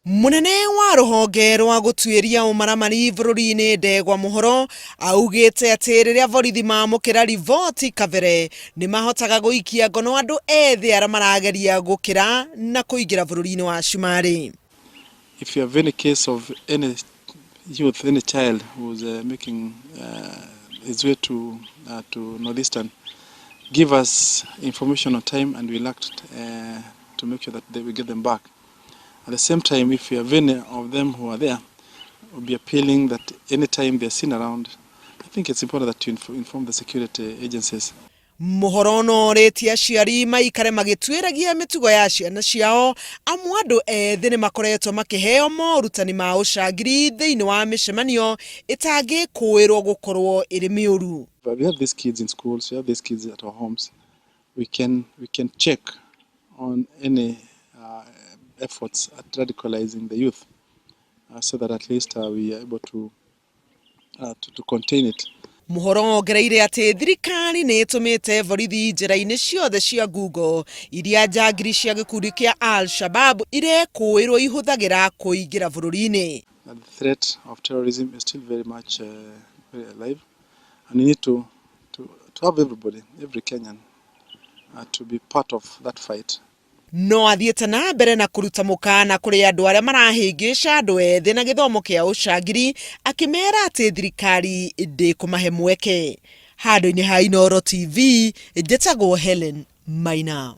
Munene wa ruhonge rwa gutuiria umaramari bururi-ini Ndegwa Mohoro augite ati riria borithi mamukira riboti kabere ni mahotaga guikia ngono andu ethi aria marageria gukira na kuingira bururi-ini wa Somali. If you have any case of any youth, any child who's making his way to Northeastern, give us information on time and we'll act to make sure that we get them back. At the same time, if you have any of them who are there, we'll be appealing that anytime they're seen around, I think it's important that you inform the security agencies. Mohoro no ritie aciari maikare magituiragia mitugo ya ciana ciao amwe andu ethi ni makoretwo makiheo morutani ma ucangiri thiini wa micemanio itangi kuirwo gukorwo iri miuru. We have these kids in schools, we have these kids at our homes. We can check on any efforts at radicalizing the youth so that at least we are able to contain it. Mohoro ongereire ati thirikari ni itumite borithi njira-ini ciothe cia Google iria njangiri cia gikundi kia al-shabaab irekuirwo ihuthagira kuingira bururi-ini. The threat of terrorism is still very much very alive, and we need to have everybody, every Kenyan, to be part of that fight. No athiete na mbere na kuruta mukana kuri andu aria marahingica andu ethi na githomo kia ucangiri akimera ati thirikari ndikumahe mweke. Handu-ini ha Inooro TV, njitagwo Helen Maina.